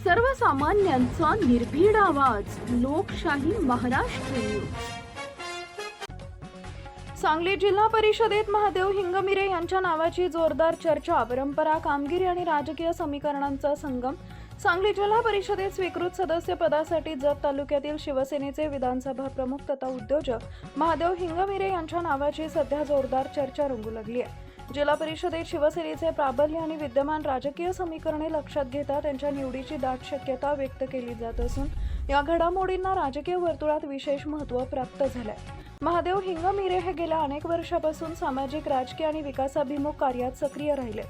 सर्वसामान्यांचा निर्भीड आवाज, लोकशाही महाराष्ट्र न्यूज. सांगली जिल्हा परिषदेत महादेव हिंगमिरे यांच्या नावाची जोरदार चर्चा. परंपरा, कामगिरी आणि राजकीय समीकरणांचा संगम. सांगली जिल्हा परिषदेत स्वीकृत सदस्य पदासाठी जत तालुक्यातील शिवसेनेचे विधानसभा प्रमुख तथा उद्योजक महादेव हिंगमिरे यांच्या नावाची सध्या जोरदार चर्चा रंगू लागली आहे. जिल्हा परिषदेत शिवसेनेचे प्राबल्य आणि विद्यमान राजकीय समीकरणे लक्षात घेता त्यांच्या निवडीची दाट शक्यता व्यक्त केली जात असून या घडामोडींना राजकीय वर्तुळात विशेष महत्त्व प्राप्त झालंय. महादेव हिंगमिरे हे गेल्या अनेक वर्षापासून सामाजिक, राजकीय आणि विकासाभिमुख कार्यात सक्रिय राहिले.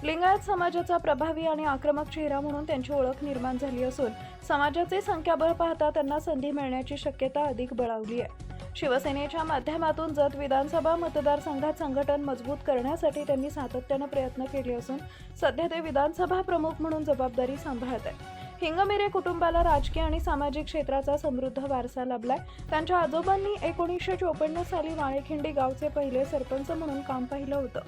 लिंगायत समाजाचा प्रभावी आणि आक्रमक चेहरा म्हणून त्यांची ओळख निर्माण झाली असून समाजाचे संख्याबळ पाहता त्यांना संधी मिळण्याची शक्यता अधिक बळावली आहे. शिवसेनेच्या माध्यमातून जत विधानसभा मतदारसंघात संघटन मजबूत करण्यासाठी त्यांनी सातत्याने प्रयत्न केले असून सध्या ते विधानसभा प्रमुख म्हणून जबाबदारी सांभाळत आहेत. हिंगमिरे कुटुंबाला राजकीय आणि सामाजिक क्षेत्राचा समृद्ध वारसा लाभलाय. त्यांच्या आजोबांनी 1954 साली वाळेखिंडी गावचे पहिले सरपंच म्हणून काम पाहिलं होतं.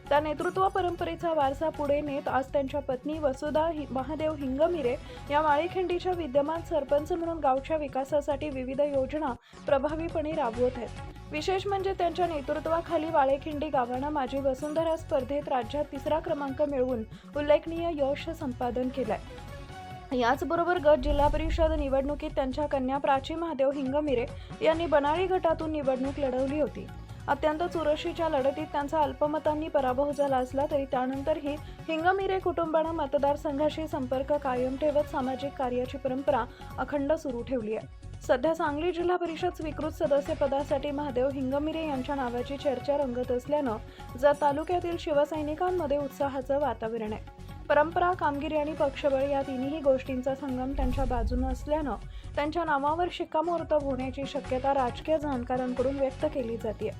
त्या नेतृत्व परंपरेचा वारसा पुढे नेत आज त्यांच्या पत्नी वसुधा महादेव हिंगमिरे या वाळेखिंडीच्या विद्यमान सरपंच म्हणून गावच्या विकासासाठी विविध योजना प्रभावीपणे राबवत आहेत. विशेष म्हणजे त्यांच्या नेतृत्वाखाली वाळेखिंडी गावानं माझी वसुंधरा स्पर्धेत राज्यात 3रा क्रमांक मिळवून उल्लेखनीय यश संपादन केलंय. याचबरोबर गट जिल्हा परिषद निवडणुकीत त्यांच्या कन्या प्राची महादेव हिंगमिरे यांनी बनाळी गटातून निवडणूक लढवली होती. अत्यंत चुरशीच्या लढतीत त्यांचा अल्पमतांनी पराभव झाला असला तरी त्यानंतरही हिंगमिरे कुटुंबानं मतदारसंघाशी संपर्क कायम ठेवत सामाजिक कार्याची परंपरा अखंड सुरू ठेवली आहे. सध्या सांगली जिल्हा परिषद स्वीकृत सदस्य पदासाठी महादेव हिंगमिरे यांच्या नावाची चर्चा रंगत असल्यानं जत तालुक्यातील शिवसैनिकांमध्ये उत्साहाचं वातावरण आहे. परंपरा, कामगिरी आणि पक्षबळ या तिन्ही गोष्टींचा संगम त्यांच्या बाजूने असल्यानं त्यांच्या नावावर शिक्कामोर्तब होण्याची शक्यता राजकीय जाणकारांकडून व्यक्त केली जाते.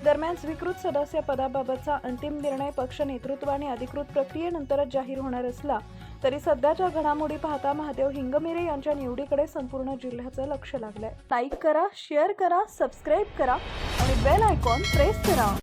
दरम्यान स्वीकृत सदस्य पदाबाबतचा अंतिम निर्णय पक्ष नेतृत्वाने अधिकृत प्रक्रियेनंतरच जाहीर होणार असला तरी सध्याच्या घडामोडी पाहता महादेव हिंगमिरे यांच्या निवडीकडे संपूर्ण जिल्ह्याचं लक्ष लागलंय. लाईक करा, शेअर करा, सबस्क्राईब करा आणि बेल आयकॉन प्रेस करा.